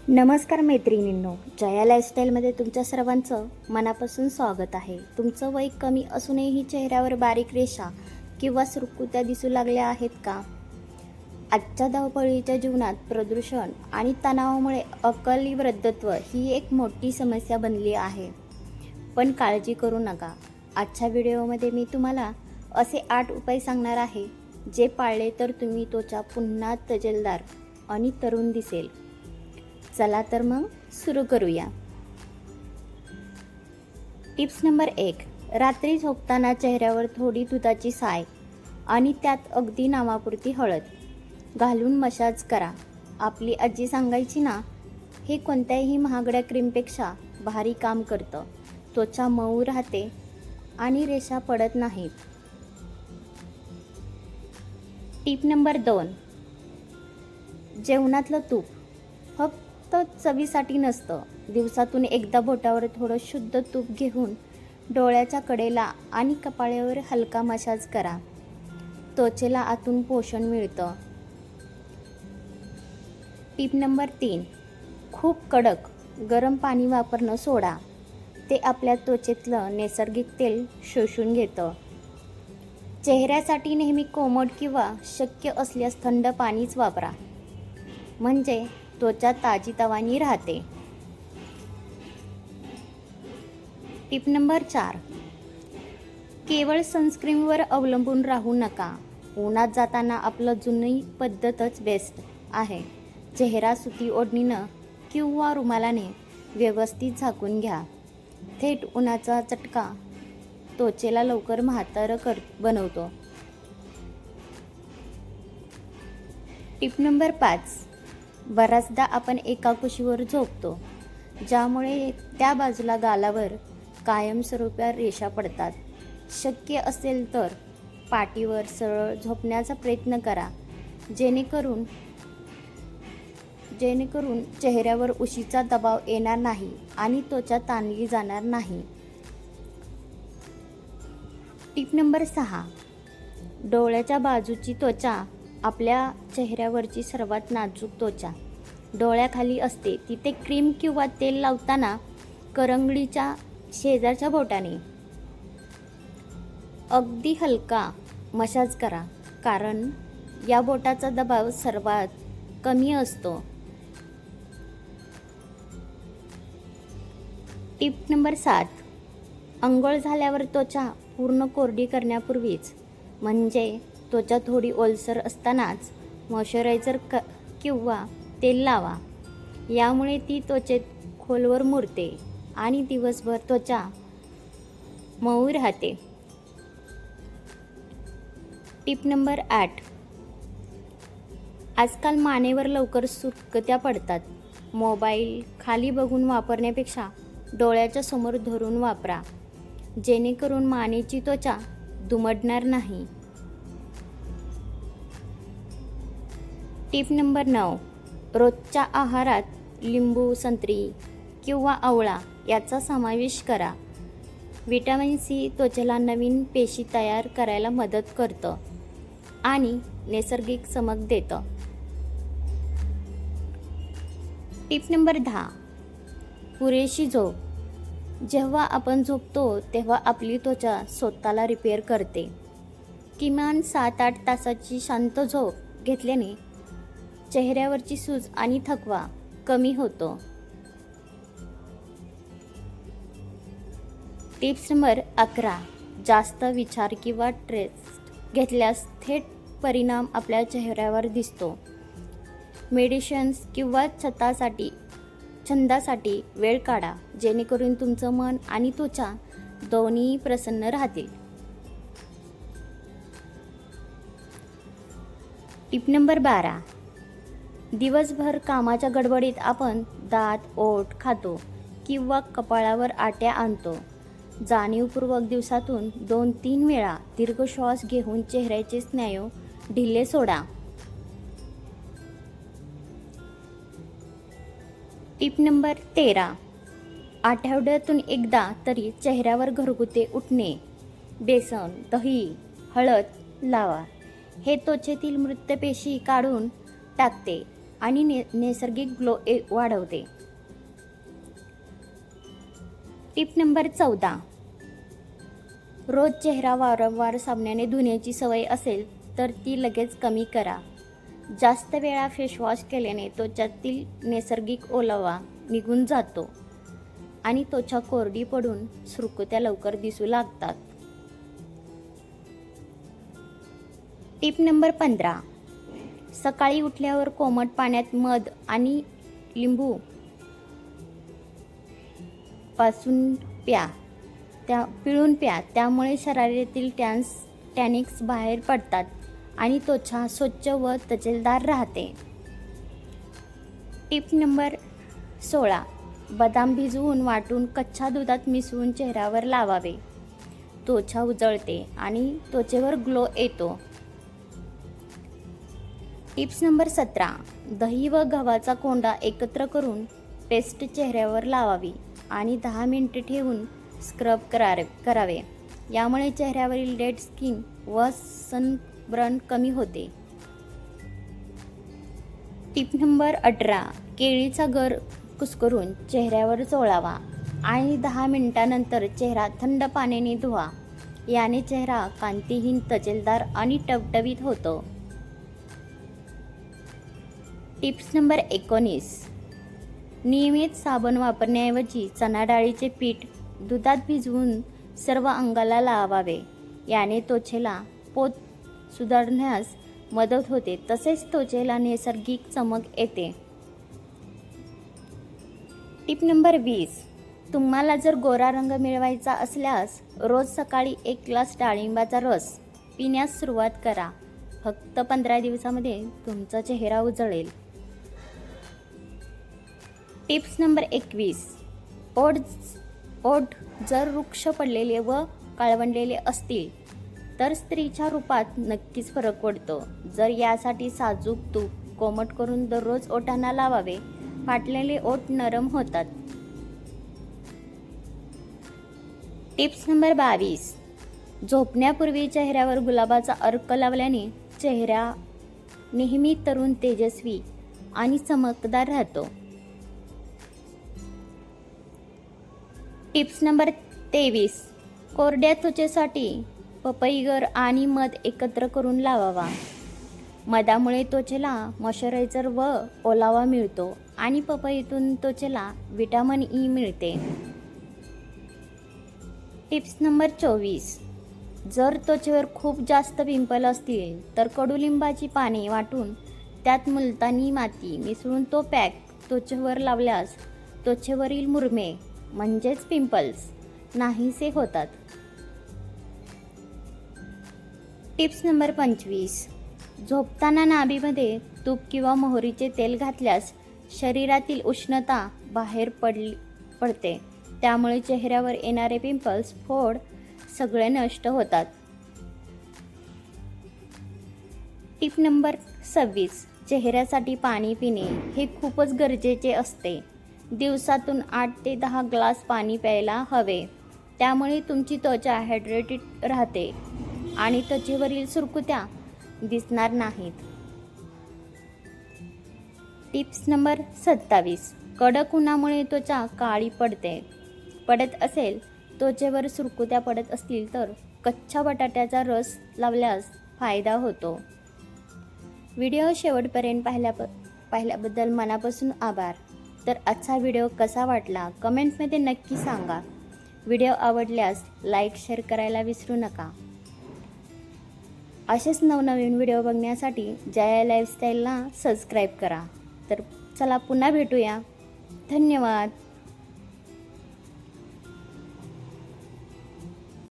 नमस्कार मैत्रिणींनो, जया लाईफस्टाईलमध्ये तुमच्या सर्वांचं मनापासून स्वागत आहे. तुमचं वय कमी असूनही चेहऱ्यावर बारीक रेषा किंवा सुरकुत्या दिसू लागल्या आहेत का? आजच्या धावपळीच्या जीवनात प्रदूषण आणि तणावामुळे अकाली वृद्धत्व ही एक मोठी समस्या बनली आहे. पण काळजी करू नका. आजच्या व्हिडिओमध्ये मी तुम्हाला असे 8 उपाय सांगणार आहे, जे पाळले तर तुम्ही त्वचा पुन्हा तजेलदार आणि तरुण दिसेल. चला तर मग सुरू करूया. Tips number 1. रात्री झोपताना चेहऱ्यावर थोडी दुधाची साय आणि त्यात अगदी नावापुरती हळद घालून मसाज करा. आपली आजी सांगायची ना, हे कोणत्याही महागड्या क्रीमपेक्षा भारी काम करतं. त्वचा मऊ राहते आणि रेषा पडत नाहीत. Tip number 2. जेवणातलं तूप फक्त चवीसाठी नसतं. दिवसातून एकदा बोटावर थोडं शुद्ध तूप घेऊन डोळ्याच्या कडेला आणि कपाळावर हलका मसाज करा. त्वचेला आतून पोषण मिळतं. Tip number 3. खूप कडक गरम पाणी वापरणं सोडा. ते आपल्या त्वचेतलं नैसर्गिक तेल शोषून घेतं. चेहऱ्यासाठी नेहमी कोमट किंवा शक्य असल्यास थंड पाणीच वापरा, म्हणजे त्वचा ताजीतवानी राहते. Tip number 4. केवळ सनस्क्रीनवर अवलंबून राहू नका. उन्हात जाताना आपलं जुनी पद्धतच बेस्ट आहे. चेहरा सुती ओढणीनं किंवा रुमालाने व्यवस्थित झाकून घ्या. थेट उन्हाचा चटका त्वचेला लवकर म्हातारं बनवतो. Tip number 5. बऱ्याचदा आपण एका कुशीवर झोपतो, ज्यामुळे त्या बाजूला गालावर कायमस्वरूपी रेषा पडतात. शक्य असेल तर पाठीवर सरळ झोपण्याचा प्रयत्न करा, जेणेकरून चेहऱ्यावर उशीचा दबाव येणार नाही आणि त्वचा ताणली जाणार नाही. Tip number 6. डोळ्याच्या बाजूची त्वचा आपल्या चेहऱ्यावरची सर्वात नाजूक त्वचा डोळ्याखाली असते. तिथे क्रीम किंवा तेल लावताना करंगळीच्या शेजारच्या बोटाने अगदी हलका मसाज करा, कारण या बोटाचा दबाव सर्वात कमी असतो. Tip number 7. अंघोळ झाल्यावर त्वचा पूर्ण कोरडी करण्यापूर्वीच, म्हणजे त्वचा थोडी ओलसर असतानाच मॉइश्चरायझर किंवा तेल लावा. यामुळे ती त्वचेत खोलवर मुरते आणि दिवसभर त्वचा मऊ राहते. Tip number 8. आजकाल मानेवर लवकर सुरकुत्या पडतात. मोबाईल खाली बघून वापरण्यापेक्षा डोळ्याच्या समोर धरून वापरा, जेणेकरून मानेची त्वचा दुमडणार नाही. Tip number 9. रोजच्या आहारात लिंबू, संत्री किंवा आवळा याचा समावेश करा. व्हिटॅमिन सी त्वचेला नवीन पेशी तयार करायला मदत करतं आणि नैसर्गिक चमक देतं. Tip number 10. पुरेशी झोप. जेव्हा आपण झोपतो तेव्हा आपली त्वचा स्वतःला रिपेअर करते. किमान 7-8 तासाची शांत झोप घेतल्याने चेहऱ्यावरची सूज आणि थकवा कमी होतो. Tips number 11. जास्त विचार किंवा स्ट्रेस घेतल्यास थेट परिणाम आपल्या चेहऱ्यावर दिसतो. मेडिटेशन्स किंवा छंदासाठी वेळ काढा, जेणेकरून तुमचं मन आणि त्वचा दोन्ही प्रसन्न राहतील. Tip number 12. दिवसभर कामाच्या गडबडीत आपण दात, ओठ खातो किंवा कपाळावर आट्या आणतो. जाणीवपूर्वक दिवसातून 2-3 वेळा दीर्घ श्वास घेऊन चेहऱ्याचे स्नायू ढिले सोडा. Tip number 13. आठवड्यातून एकदा तरी चेहऱ्यावर घरगुती उठणे, बेसन, दही, हळद लावा. हे त्वचेतील मृत पेशी काढून टाकते आणि नैसर्गिक ग्लो वाढवते. Tip number 14. रोज चेहरा वारंवार साबणाने धुण्याची सवय असेल तर ती लगेच कमी करा. जास्त वेळा फेसवॉश केल्याने त्वचातील नैसर्गिक ओलावा निघून जातो आणि त्वचा कोरडी पडून सुरकुत्या लवकर दिसू लागतात. Tip number 15. सकाळी उठल्यावर कोमट पाण्यात मध आणि लिंबू पासून पिळून प्या. त्यामुळे शरीरातील टॅनिक्स बाहेर पडतात आणि त्वचा स्वच्छ व तजेलदार राहते. Tip number 16. बदाम भिजवून वाटून कच्च्या दुधात मिसळून चेहऱ्यावर लावावे. त्वचा उजळते आणि त्वचेवर ग्लो येतो. Tips number 17. दही व गव्हाचा कोंडा एकत्र करून पेस्ट चेहऱ्यावर लावावी आणि 10 मिनिटे ठेवून स्क्रब करावे. यामुळे चेहऱ्यावरील डेड स्किन व सनबर्न कमी होते. Tip number 18. केळीचा गर कुस्करून चेहऱ्यावर चोळावा आणि 10 मिनिटांनंतर चेहरा थंड पाण्याने धुवा. याने चेहरा कांतीहीन, तजेलदार आणि टवटवीत होतो. Tips number 19. नियमित साबण वापरण्याऐवजी चणा डाळीचे पीठ दुधात भिजवून सर्व अंगाला लावावे. याने त्वचेला पोत सुधारण्यास मदत होते, तसेच त्वचेला नैसर्गिक चमक येते. Tip number 20. तुम्हाला जर गोरा रंग मिळवायचा असल्यास रोज सकाळी 1 ग्लास डाळिंबाचा रस पिण्यास सुरुवात करा. फक्त 15 दिवसामध्ये तुमचा चेहरा उजळेल. Tips number 21. ओठ जर वृक्ष पडलेले व काळवंडलेले असतील तर स्त्रीच्या रूपात नक्कीच फरक पडतो. जर यासाठी साजूक तूप कोमट करून दररोज ओठांना लावावे. फाटलेले ओठ नरम होतात. Tips number 22. झोपण्यापूर्वी चेहऱ्यावर गुलाबाचा अर्क लावल्याने चेहरा नेहमी तरुण, तेजस्वी आणि चमकदार राहतो. Tips number 23. कोरड्या त्वचेसाठी पपईगर आणि मध एकत्र करून लावावा. मधामुळे त्वचेला मॉइश्चरायझर व ओलावा मिळतो आणि पपईतून त्वचेला व्हिटॅमिन ई मिळते. Tips number 24. जर त्वचेवर खूप जास्त पिंपल असतील तर कडुलिंबाची पाने वाटून त्यात मुलतानी माती मिसळून तो पॅक त्वचेवर लावल्यास त्वचेवरील मुरमे म्हणजेच पिंपल्स नाहीसे होतात. Tips number 25. झोपताना नाभीमध्ये तूप किंवा मोहरीचे तेल घातल्यास शरीरातील उष्णता बाहेर पडते. त्यामुळे चेहऱ्यावर येणारे पिंपल्स, फोड सगळे नष्ट होतात. Tip number 26. चेहऱ्यासाठी पाणी पिणे हे खूपच गरजेचे असते. दिवसातून 8 ते 10 ग्लास पाणी प्यायला हवे. त्यामुळे तुमची त्वचा हायड्रेटेड राहते आणि त्वचेवरील सुरकुत्या दिसणार नाहीत. Tips number 27. कडक उन्हामुळे त्वचा काळी पडत असेल, त्वचेवर सुरकुत्या पडत असतील तर कच्च्या बटाट्याचा रस लावल्यास फायदा होतो. व्हिडिओ शेवटपर्यंत पाहिल्याबद्दल मनापासून आभार. तर आजचा व्हिडिओ कसा वाटला कमेंटमध्ये नक्की सांगा. व्हिडिओ आवडल्यास लाईक, शेअर करायला विसरू नका. असेच नवनवीन व्हिडिओ बघण्यासाठी जया लाईफस्टाईलला सबस्क्राईब करा. तर चला पुन्हा भेटूया. धन्यवाद.